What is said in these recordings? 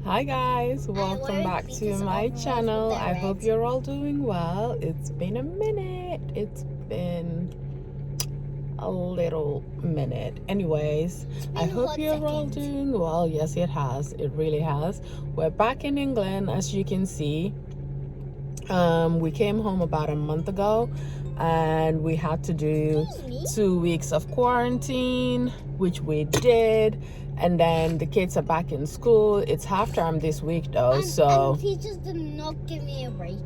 Hi guys, welcome back to my channel. I hope you're all doing well. It's been a minute. It's been a little minute. Anyways, I hope you're all doing well. Yes, it has. It really has. We're back in England, as you can see. We came home about a month ago and we had to do 2 weeks of quarantine, which we did, and then the kids are back in school. It's half term this week though, so teachers did not give me a break.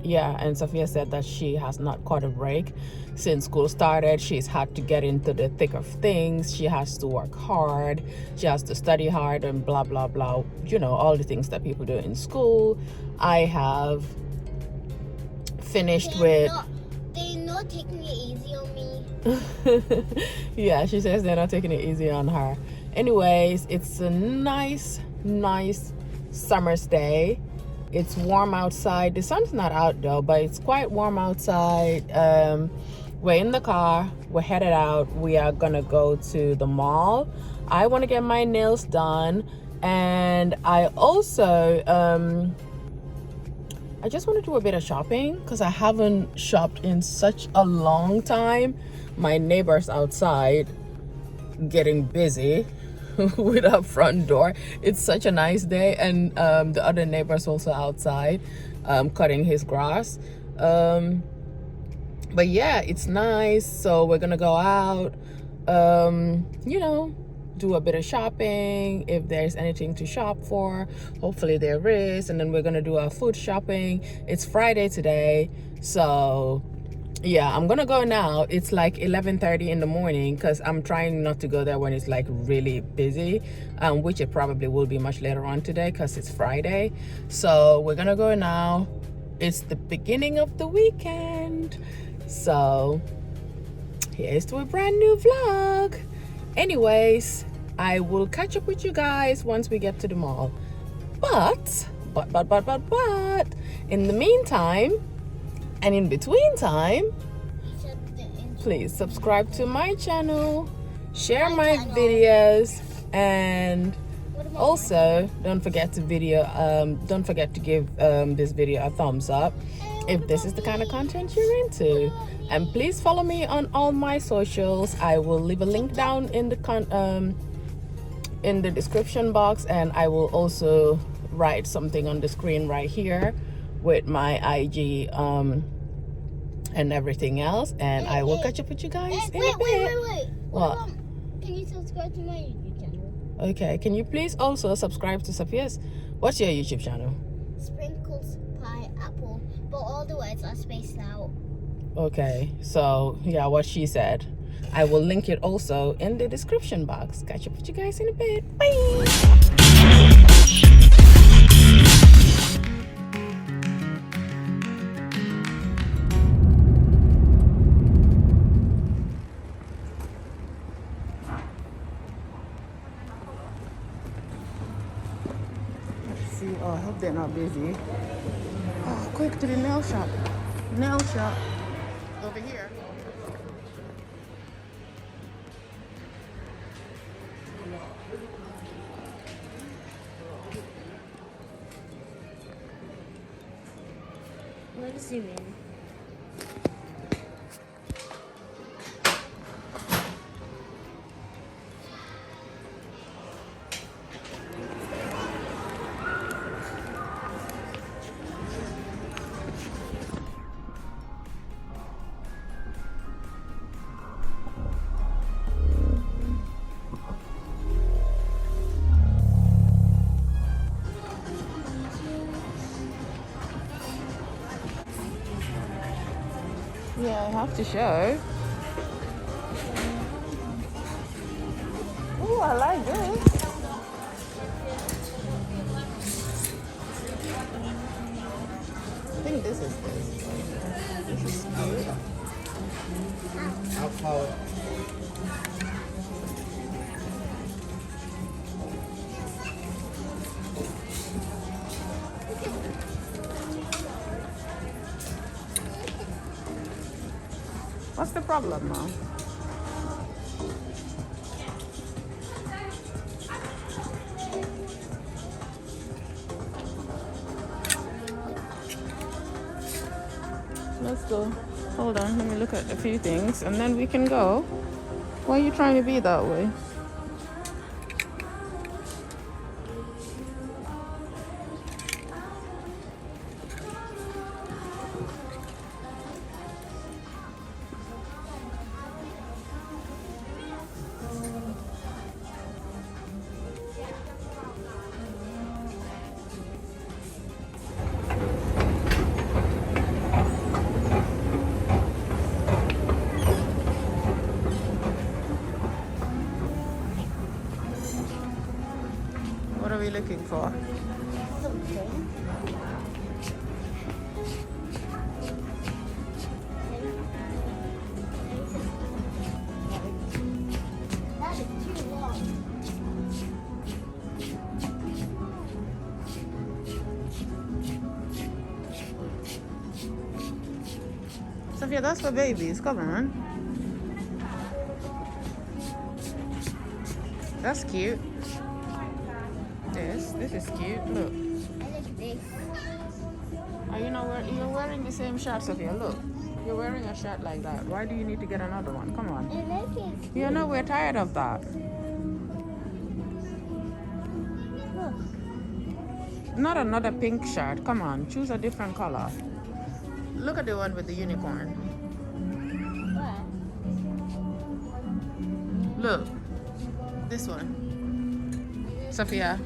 Yeah, and Sophia said that she has not caught a break since school started. She's had to get into the thick of things. She has to work hard. She has to study hard and blah blah blah, you know, all the things that people do in school. I have finished with they're not taking it easy on me. Yeah, she says they're not taking it easy on her. Anyways, it's a nice summer's day. It's warm outside. The sun's not out though, but it's quite warm outside. We're in the car, we're headed out. We are gonna go to the mall. I want to get my nails done, and I also I just want to do a bit of shopping because I haven't shopped in such a long time. My neighbor's outside getting busy with our front door. It's such a nice day, and the other neighbor's also outside cutting his grass. But yeah, it's nice. So we're gonna go out, you know, do a bit of shopping if there's anything to shop for. Hopefully there is. And then we're gonna do our food shopping. It's Friday today, so yeah, I'm gonna go now. It's like 11:30 in the morning because I'm trying not to go there when it's like really busy, which it probably will be much later on today because it's Friday. So we're gonna go now. It's the beginning of the weekend, so here's to a brand new vlog. Anyways, I will catch up with you guys once we get to the mall. But in the meantime and in between time, please subscribe to my channel, share my videos, and also don't forget to give this video a thumbs up if this is the kind of content you're into. And please follow me on all my socials. I will leave a link down in the description box, and I will also write something on the screen right here with my IG and everything else. And I will catch up with you guys in a bit. Wait. What? Can you subscribe to my YouTube channel? Okay, can you please also subscribe to Sophia's? What's your YouTube channel? Sprinkles Pie Apple, but all the words are spaced out. Okay, so yeah, what she said. I will link it also in the description box. Catch up with you guys in a bit. Bye! See, oh, I hope they're not busy. Oh, quick to the nail shop. Nail shop. Over here. What does he mean? Yeah, I have to show. Oh, I like this. I think this is good. This is good. I'll call it. What's the problem now? Let's go. Hold on, let me look at a few things and then we can go. Why are you trying to be that way? What are we looking for? That is too long. Sophia, that's for babies. Come on. That's cute. This is cute. Look. I like this. Are you not wearing? You're wearing the same shirt, Sophia. Look. You're wearing a shirt like that. Why do you need to get another one? Come on. I like it. You know we're tired of that. Look. Not another pink shirt. Come on. Choose a different color. Look at the one with the unicorn. What? Look. This one. Sophia.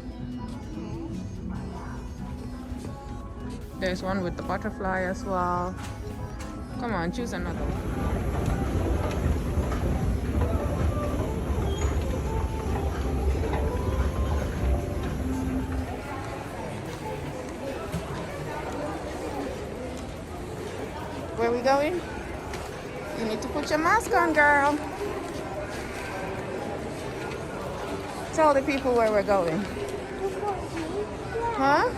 There's one with the butterfly as well. Come on, choose another one. Where are we going? You need to put your mask on, girl. Tell the people where we're going. Huh?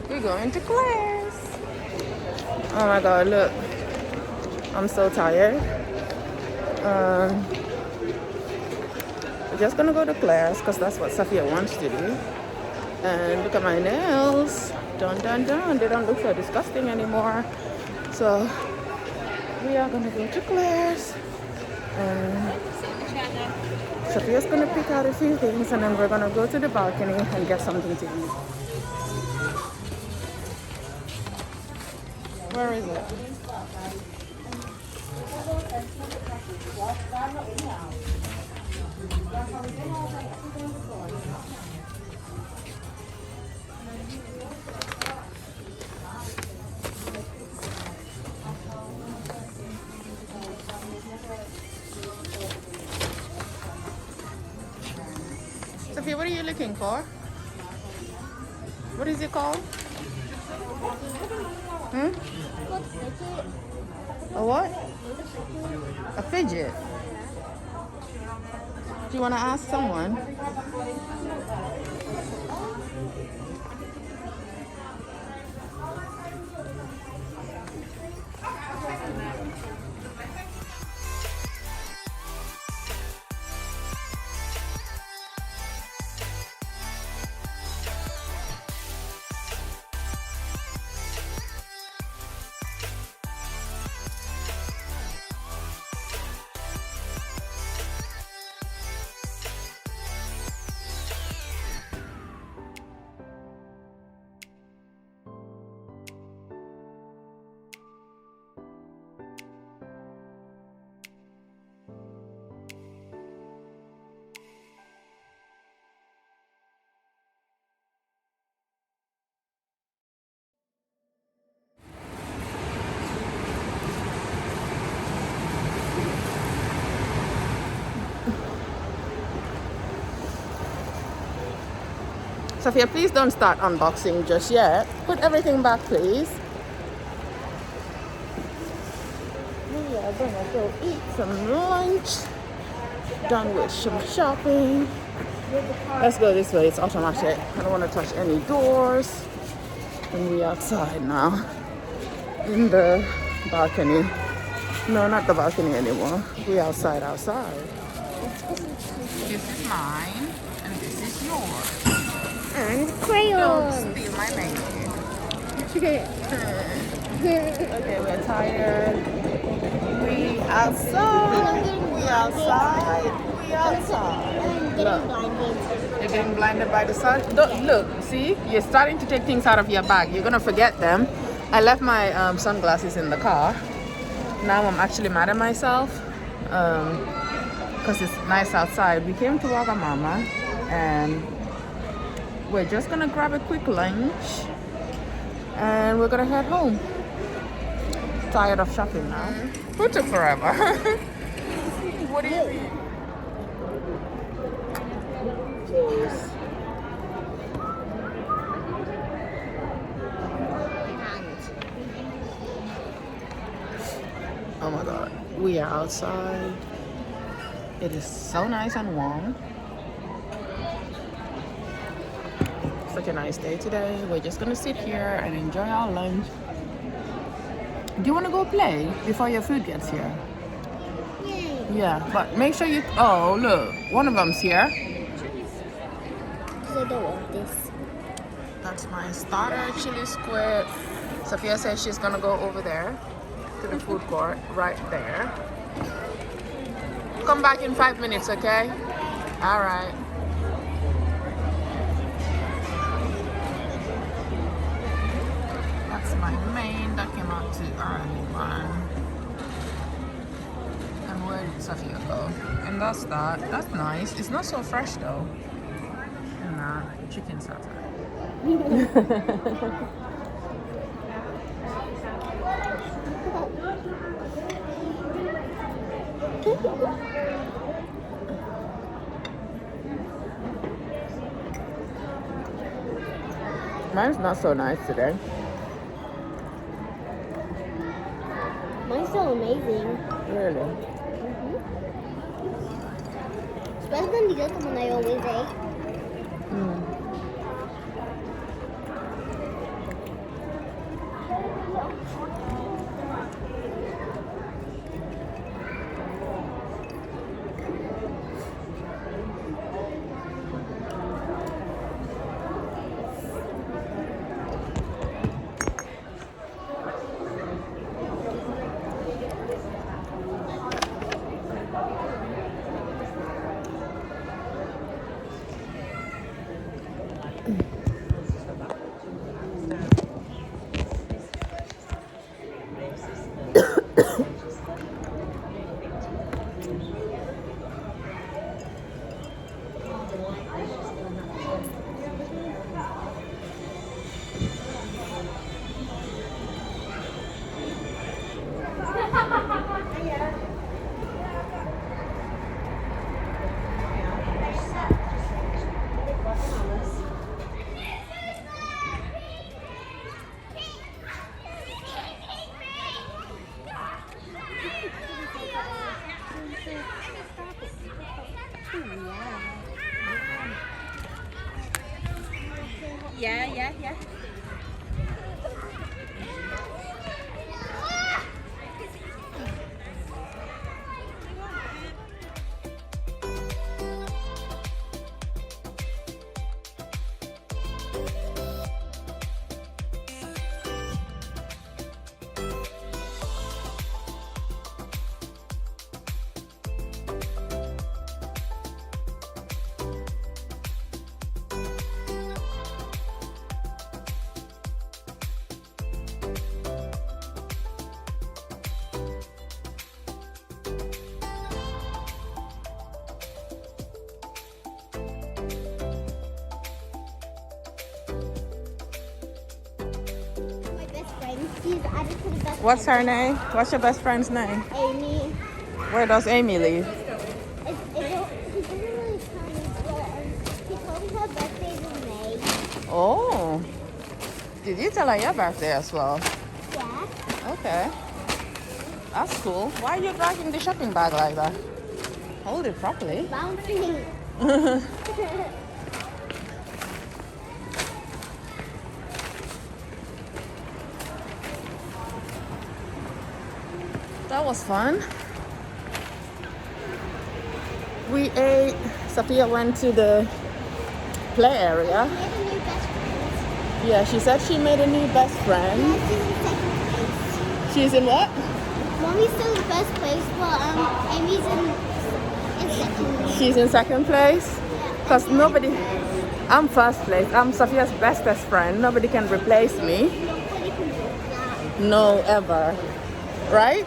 We're going to Claire's. Oh my god, look. I'm so tired. We're just gonna go to Claire's because that's what Sophia wants to do. And look at my nails. Dun dun dun. They don't look so disgusting anymore. So we are gonna go to Claire's. And Sophia's gonna pick out a few things and then we're gonna go to the balcony and get something to eat. Where is it? Sophia, what are you looking for? What is it called? Hmm? A what? A fidget. Do you want to ask someone? Sophia, please don't start unboxing just yet. Put everything back, please. We are gonna go eat some lunch. Done with some shopping. Let's go this way, it's automatic. I don't want to touch any doors. And we outside now. In the balcony. No, not the balcony anymore. We outside. This is mine, and this is yours. And crayons. Don't steal my makeup. Okay, we're tired. We outside. We outside. We outside. Look, you're getting blinded by the sun. Look, see, you're starting to take things out of your bag. You're gonna forget them. I left my sunglasses in the car. Now I'm actually mad at myself because it's nice outside. We came to Wagamama and we're just gonna grab a quick lunch and we're gonna head home. Tired of shopping now. Who took forever? What do you mean? Cheers. Oh my god, we are outside. It is so nice and warm. Such a nice day today. We're just gonna sit here and enjoy our lunch. Do you want to go play before your food gets here? Yeah, but make sure you... Oh, look, one of them's here. I don't want this. That's my starter chili squid. Sophia says she's gonna go over there to the food court right there. Come back in 5 minutes, okay? All right. That's my main that came out to early one. And where did Sophia go? And that's that. That's nice. It's not so fresh though. Nah, chicken satay. Mine's not so nice today. Mine's so amazing. Really? It's better than the other one I always ate. Yeah. My best friend, she's added to the best What's her friend. name? What's your best friend's name? Amy. Where does Amy live? She doesn't really tell me, but she told me her birthday's in May. Oh. Did you tell her your birthday as well? Yeah. Okay. That's cool. Why are you dragging the shopping bag like that? Hold it properly. Bouncing. That was fun. We ate. Sophia went to the play area. Made a new best friend. Yeah, she said she made a new best friend. Yeah, she's in second place. She's in what? Mommy's still in first place, but Amy's in second place. She's in second place? Because nobody... I'm first place. I'm Sophia's bestest friend. Nobody can replace me. Nobody can do that. No, ever. Right?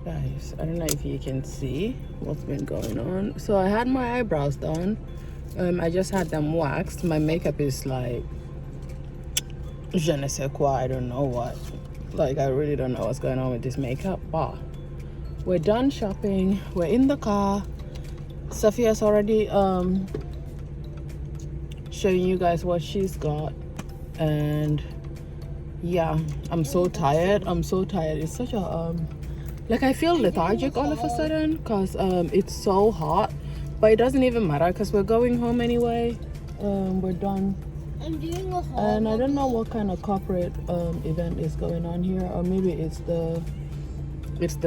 Guys, I don't know if you can see what's been going on. So I had my eyebrows done. I just had them waxed. My makeup is like je ne sais quoi, I don't know what. Like, I really don't know what's going on with this makeup. But we're done shopping. We're in the car. Sophia's already showing you guys what she's got. And yeah, I'm so tired. It's such a like, I feel lethargic all of a sudden because it's so hot, but it doesn't even matter because we're going home anyway. We're done. I'm doing a haul. And I don't know what kind of corporate event is going on here, or maybe it's the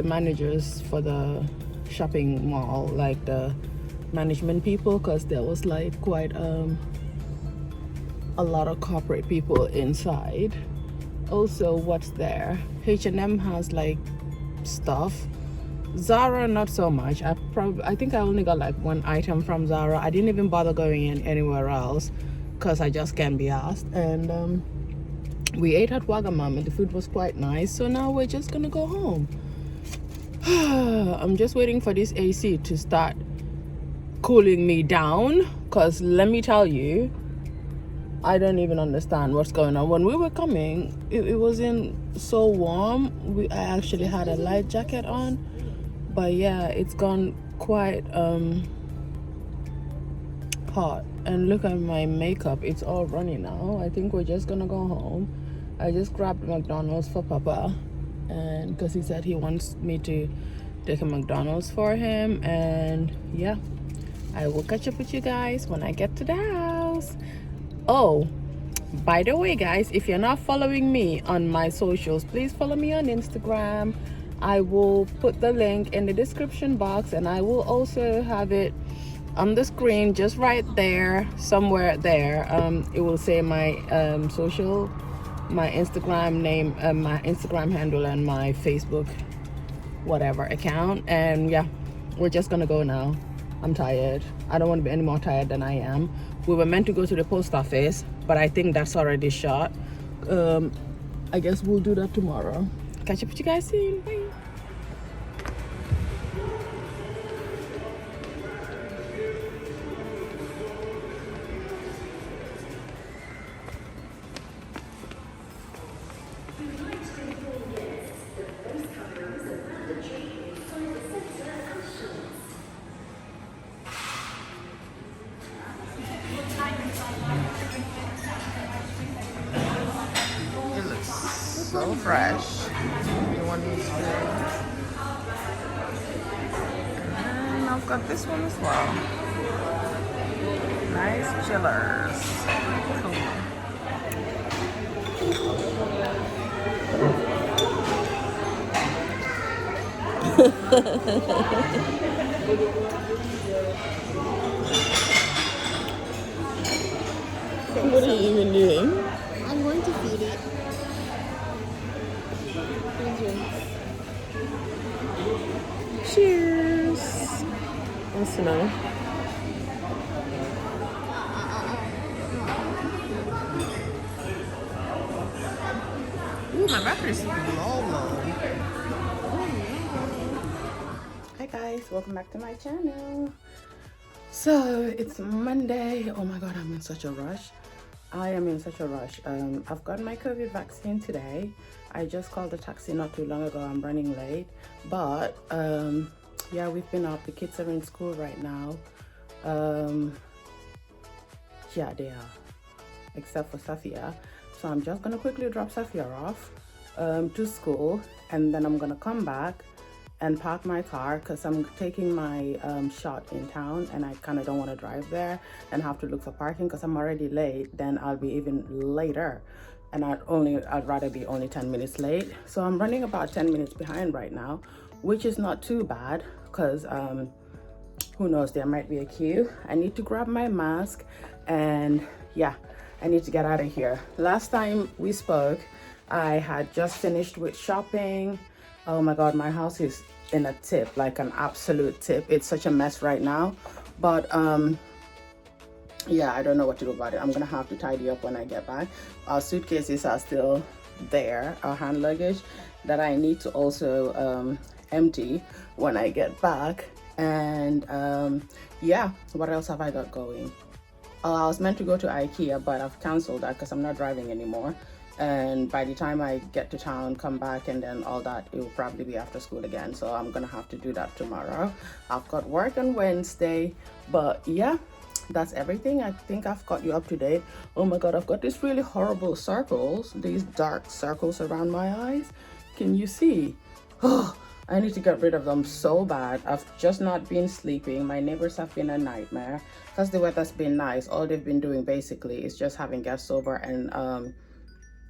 managers for the shopping mall, like the management people, because there was like quite a lot of corporate people inside. Also, what's there? H&M has like stuff. Zara not so much. I think I only got like one item from Zara. I didn't even bother going in anywhere else because I just can't be asked. And we ate at Wagamama and the food was quite nice, so now we're just gonna go home. I'm just waiting for this AC to start cooling me down, because let me tell you, I don't even understand what's going on. When we were coming, it wasn't so warm. I actually had a light jacket on, but yeah, it's gone quite hot. And look at my makeup, it's all runny now. I think we're just gonna go home. I just grabbed McDonald's for Papa, and because he said he wants me to take a McDonald's for him. And yeah, I will catch up with you guys when I get to the house. Oh, by the way, guys, if you're not following me on my socials, please follow me on Instagram. I will put the link in the description box, and I will also have it on the screen just right there, somewhere there. It will say my social, my Instagram name, my Instagram handle, and my Facebook whatever account. And yeah, we're just gonna go now. I'm tired. I don't want to be any more tired than I am. We were meant to go to the post office, but I think that's already shut. I guess we'll do that tomorrow. Catch up with you guys soon. Bye. It looks so fresh. You want these things? And I've got this one as well. Nice chillers. What are you even doing? I'm going to feed it. Cheers. What's the name? battery's low. Hi guys, welcome back to my channel. So it's Monday. Oh my god, I'm in such a rush. I am in such a rush. I've got my COVID vaccine today. I just called the taxi not too long ago. I'm running late, but yeah, we've been up. The kids are in school right now. Yeah, they are, except for Safia. So I'm just gonna quickly drop Safia off to school, and then I'm gonna come back and park my car because I'm taking my shot in town, and I kind of don't want to drive there and have to look for parking because I'm already late. Then I'll be even later, and I'd rather be only 10 minutes late. So I'm running about 10 minutes behind right now, which is not too bad because who knows, there might be a queue. I need to grab my mask, and yeah, I need to get out of here. Last time we spoke, I had just finished with shopping. Oh my god, my house is in a tip, like an absolute tip. It's such a mess right now, but yeah, I don't know what to do about it. I'm gonna have to tidy up when I get back. Our suitcases are still there, our hand luggage that I need to also empty when I get back. And yeah, what else have I got going? Oh, I was meant to go to IKEA, but I've canceled that because I'm not driving anymore. And by the time I get to town, come back, and then all that, it will probably be after school again. So I'm gonna have to do that tomorrow. I've got work on Wednesday, but yeah, that's everything. I think I've got you up to date. Oh my god, I've got these really horrible circles, these dark circles around my eyes. Can you see? Oh, I need to get rid of them so bad. I've just not been sleeping. My neighbors have been a nightmare because the weather's been nice. All they've been doing basically is just having guests over, and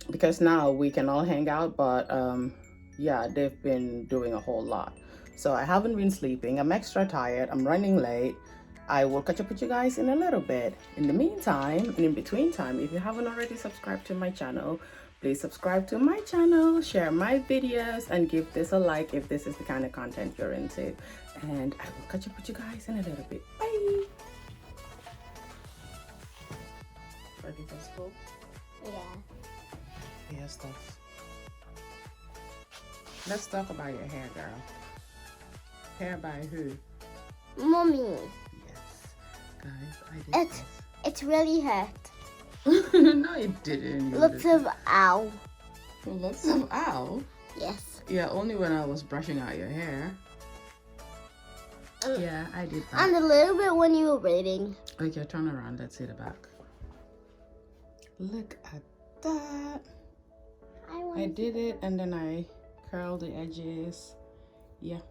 because now we can all hang out, but yeah, they've been doing a whole lot. So I haven't been sleeping. I'm extra tired. I'm running late. I will catch up with you guys in a little bit. In the meantime, and in between time, if you haven't already subscribed to my channel, please subscribe to my channel, share my videos, and give this a like if this is the kind of content you're into. And I will catch up with you guys in a little bit. Bye. Ready for school? Yeah. Hair stuff. Let's talk about your hair, girl. Hair by who? Mommy. Yes. Guys, I did this. It's really hurt. No, it didn't. Lots of ow. Lots of ow? Yes. Yeah, only when I was brushing out your hair. Yeah, I did that. And a little bit when you were reading. Okay, turn around. Let's see the back. Look at that. I did it, and then I curled the edges. Yeah,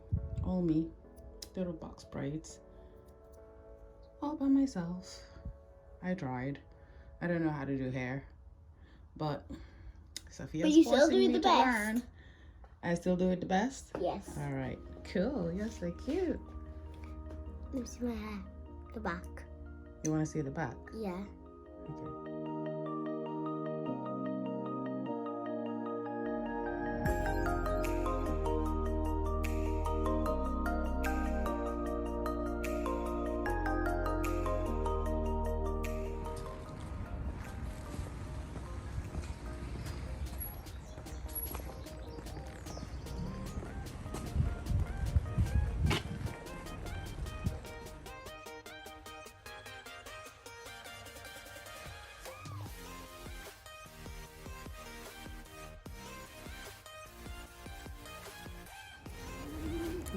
all me. Little box braids. All by myself. I tried. I don't know how to do hair, but Sophia's forcing me to learn. I still do it the best? Yes. All right, cool. You're so cute. Let me see my hair. The back. You want to see the back? Yeah. Okay.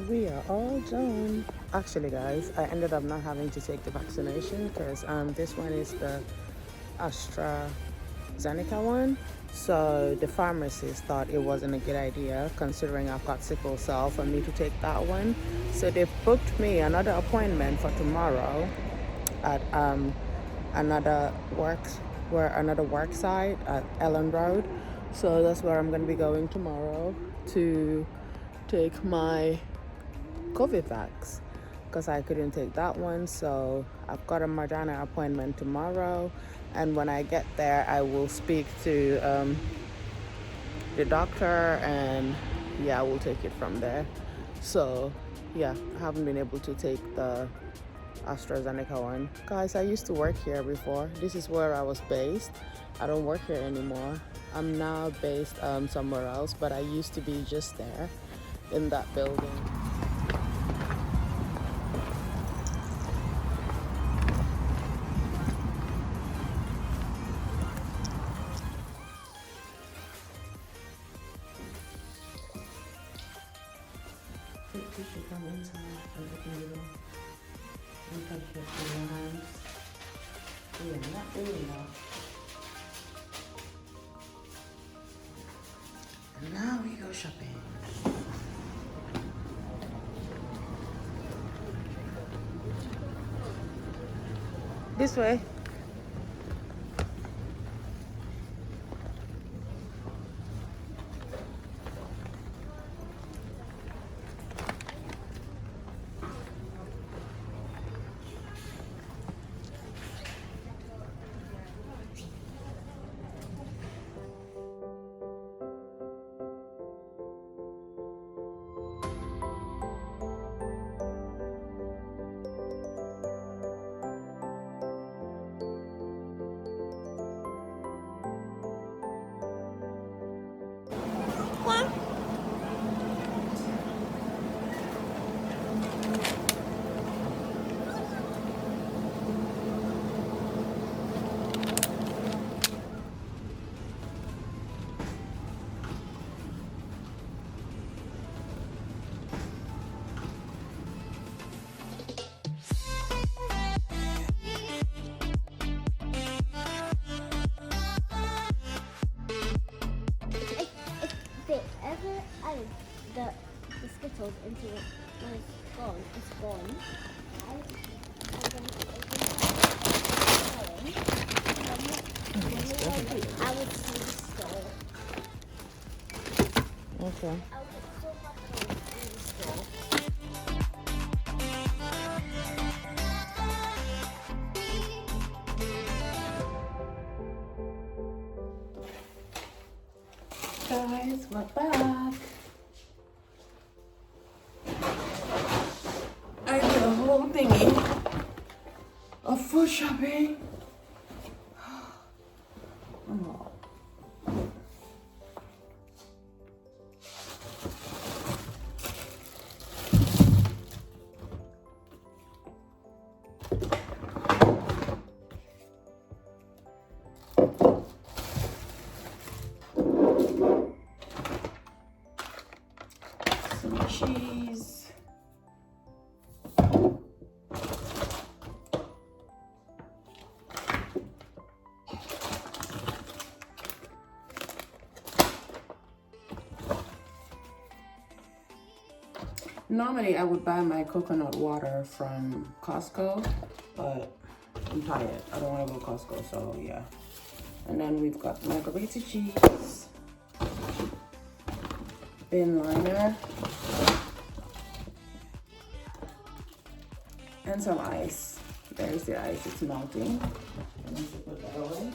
We are all done. Actually, guys, I ended up not having to take the vaccination because this one is the AstraZeneca one. So the pharmacist thought it wasn't a good idea considering I've got sickle cell for me to take that one. So they booked me another appointment for tomorrow at another work site at Ellen Road. So that's where I'm going to be going tomorrow to take my COVID vax because I couldn't take that one. So I've got a Moderna appointment tomorrow, and when I get there I will speak to the doctor, and yeah, we'll take it from there. So yeah, I haven't been able to take the AstraZeneca one. Guys, I used to work here before. This is where I was based. I don't work here anymore. I'm now based somewhere else, but I used to be just there in that building. Tissue from inside, everything you do. Don't touch it with your hands. Yeah, not doing that. And now we go shopping. This way. The Skittles into it when it's gone. I would see the store. Okay. I would get so much in the store. Guys, we're back. I did a whole thingy of food shopping. Oh. Some cheese. Normally I would buy my coconut water from Costco, but I'm tired. I don't want to go Costco, so yeah. And then we've got margarita cheese, bin liner, and some ice. There's the ice, it's melting. I need to put that away.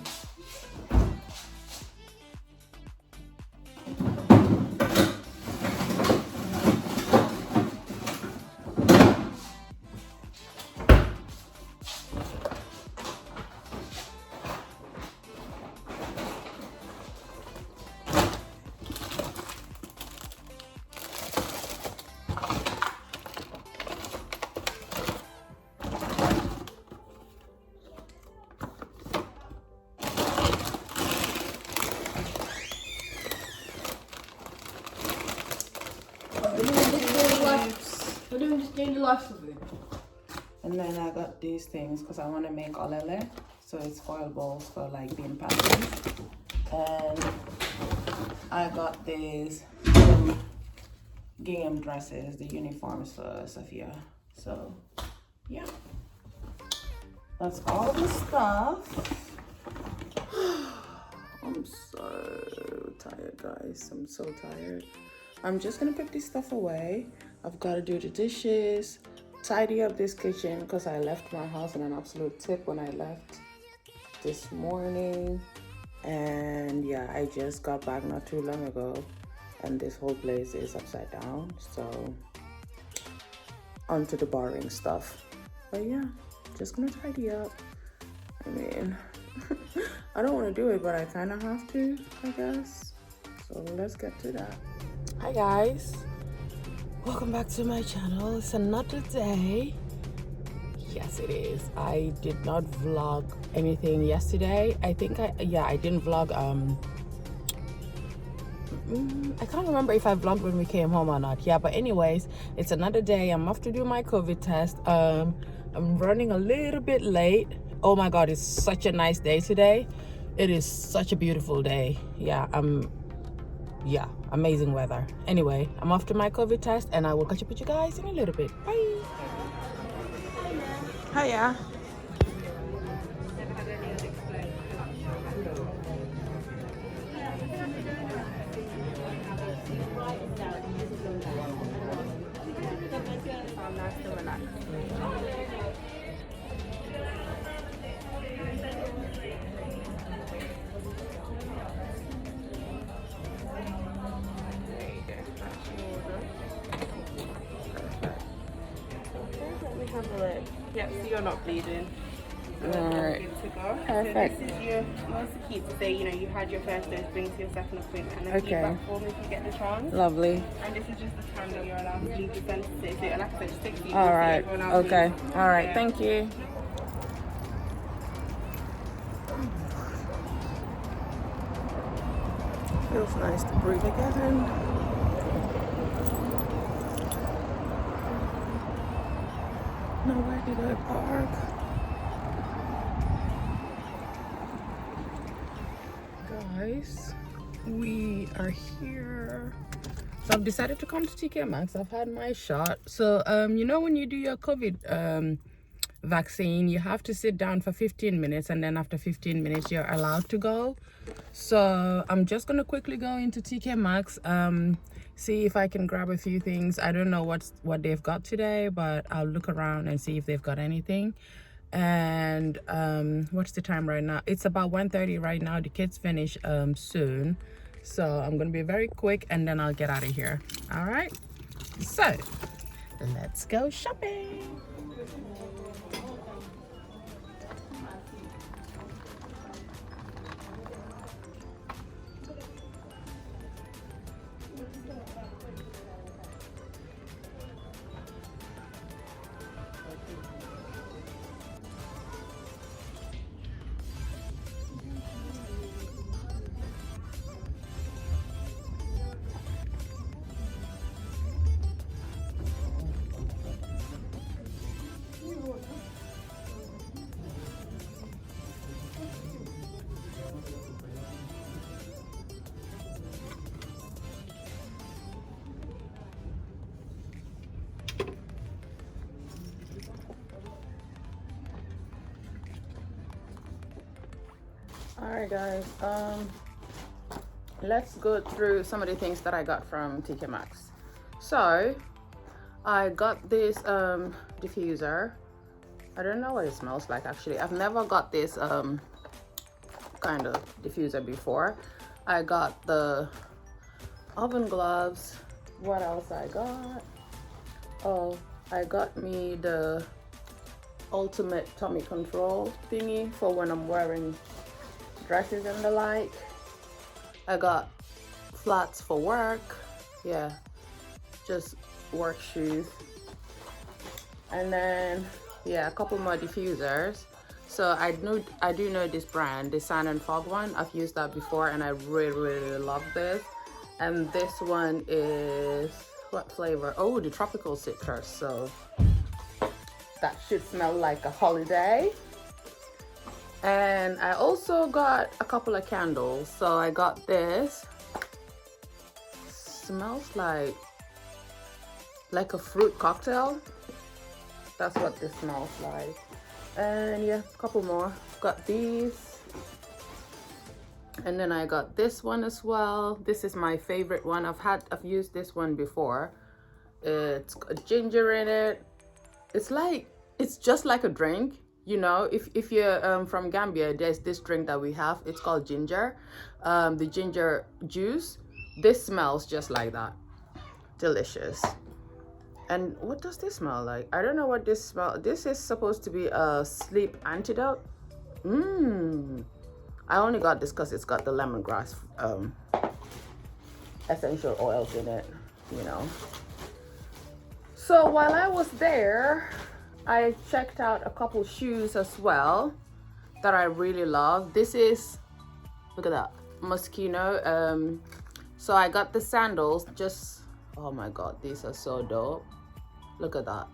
We're doing just daily life of it. And then I got these things because I want to make olele. So it's foil bowls for like bean patties. And I got these game dresses, the uniforms for Sophia. So yeah, that's all the stuff. I'm so tired, guys. I'm so tired. I'm just gonna put this stuff away. I've got to do the dishes, tidy up this kitchen because I left my house in an absolute tip when I left this morning. And yeah, I just got back not too long ago and this whole place is upside down. So onto the boring stuff. But yeah, just gonna tidy up. I mean, I don't want to do it, but I kind of have to, I guess. So let's get to that. Hi guys, welcome back to my channel. It's another day. Yes, it is. I did not vlog anything yesterday. I think I didn't vlog. I can't remember if I vlogged when we came home or not. Yeah, but anyways, it's another day. I'm off to do my COVID test. I'm running a little bit late. Oh my God, it's such a nice day today. It is such a beautiful day. Yeah, amazing weather. Anyway, I'm off to my COVID test and I will catch up with you guys in a little bit. Bye. Hiya. Yep, so you're not bleeding. Alright. Good to go. Perfect. So this is your most key to say, you had your first dose, bring to your second appointment, and then Okay. feedback form if you get the chance. Lovely. And this is just the time that you're allowed to leave the center. So like I said, just take the Alright. Okay. Alright. Thank you. Feels nice to breathe again. Now where did I park? Guys, we are here. So I've decided to come to TK Maxx. I've had my shot. So when you do your COVID vaccine, you have to sit down for 15 minutes, and then after 15 minutes you're allowed to go. So I'm just gonna quickly go into TK Maxx, see if I can grab a few things. I don't know what they've got today, but I'll look around and see if they've got anything. And what's the time right now? It's about 1:30 right now. The kids finish soon, so I'm gonna be very quick and then I'll get out of here. All right, so let's go shopping. All right guys, let's go through some of the things that I got from TK Maxx. So I got this diffuser. I don't know what it smells like actually. I've never got this kind of diffuser before. I got the oven gloves. What else I got? Oh, I got me the ultimate tummy control thingy for when I'm wearing dresses and the like. I got flats for work. Yeah, just work shoes. And then yeah, a couple more diffusers. So I do know this brand, the Sand and Fog one. I've used that before and I really love this. And this one is what flavor? Oh, the tropical citrus. So that should smell like a holiday. And I also got a couple of candles. So I got this. Smells like a fruit cocktail. That's what this smells like. And yeah, a couple more. Got these. And then I got this one as well. This is my favorite one. I've used this one before. It's got ginger in it. It's just like a drink. If you're from Gambia, there's this drink that we have. It's called ginger, the ginger juice. This smells just like that. Delicious. And what does this smell like? I don't know what this smell. This is supposed to be a sleep antidote. I only got this because it's got the lemongrass essential oils in it, you know. So while I was there, I checked out a couple shoes as well that I really love. This is, look at that, Moschino. So I got the sandals, just, oh my god, these are so dope. Look at that.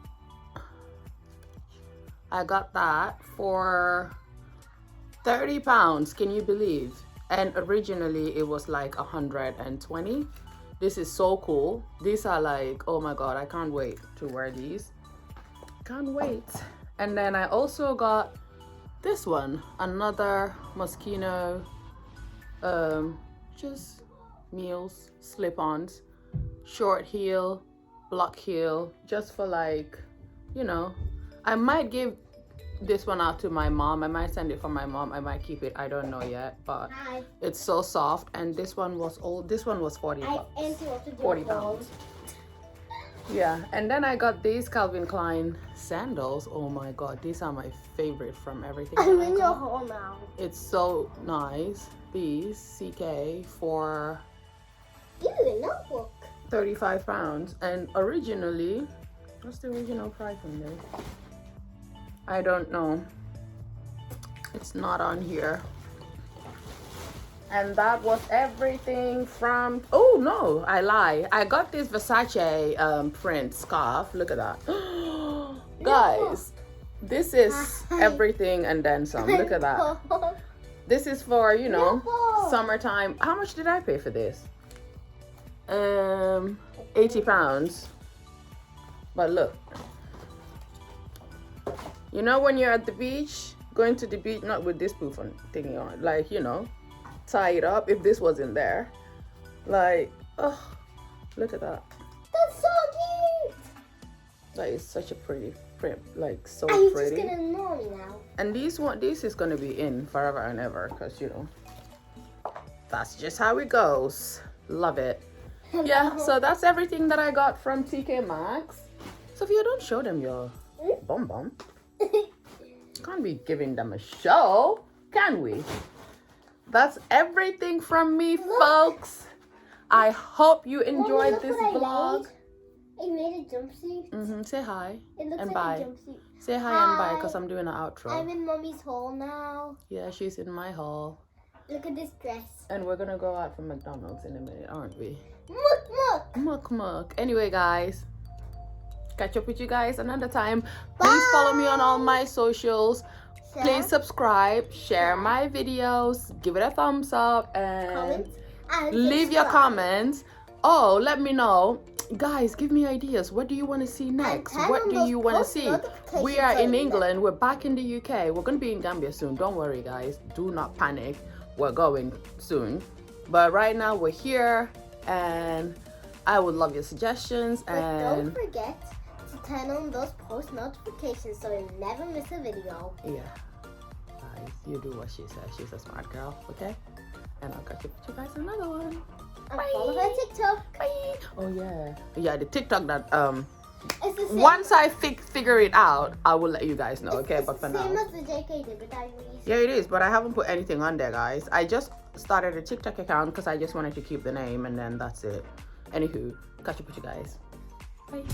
I got that for 30 pounds, can you believe? And originally it was like 120. This is so cool. These are like, oh my god, I can't wait to wear these. Can't wait. And then I also got this one, another Moschino, just Meals slip-ons, short heel, block heel, just for like, you know. I might give this one out to my mom. I might send it for my mom. I might keep it. I don't know yet, but it's so soft. And this one was old. This one was 40 pounds. Yeah. And then I got these Calvin Klein sandals. Oh my god, these are my favorite from everything. I'm in your hole now. It's so nice. These CK for notebook. 35 pounds. And originally, what's the original price on this? I don't know. It's not on here. And that was everything from, oh no, I lie. I got this Versace print scarf. Look at that. Guys, this is everything and then some. Look at that. This is for, you know, summertime. How much did I pay for this? 80 pounds. But look, you know, when you're at the beach, going to the beach, not with this poof on thingy on, like, you know, tie it up. If this wasn't there, like, oh, look at that. That's so cute. That is such a pretty print, like so Are you pretty. just gonna ignore me now? And this is gonna be in forever and ever, because, you know, that's just how it goes. Love it. Yeah, so that's everything that I got from TK Maxx. Sophia, don't show them your bum bum. Can't be giving them a show, can we? That's everything from me, folks. I hope you enjoyed this vlog. I made a jumpsuit. Say hi It looks and like bye. a jumpsuit. Say hi and bye, because I'm doing an outro. I'm in mommy's hall now. Yeah, she's in my hall. Look at this dress. And we're gonna go out for McDonald's in a minute, aren't we? Muck muck. Muck muck. Anyway, guys, catch up with you guys another time. Please follow me on all my socials. Please subscribe, share my videos, give it a thumbs up, and leave your comments. Oh, let me know. Guys, give me ideas. What do you want to see next? What do you want to see? We are in England. We're back in the UK. We're going to be in Gambia soon. Don't worry, guys. Do not panic. We're going soon. But right now, we're here. And I would love your suggestions. But And don't forget to turn on those post notifications so you never miss a video. yeah. Guys, you do what she says. She's a smart girl. Okay? And I'll catch up with you guys in another one. And follow her TikTok. Bye. Oh yeah. Yeah, the TikTok that It's the same. once I figure it out, I will let you guys know. Okay, but for now. Same as the JK did, but I released. Yeah, it is, but I haven't put anything on there, guys. I just started a TikTok account because I just wanted to keep the name, and then that's it. Anywho, catch up with you guys. Bye.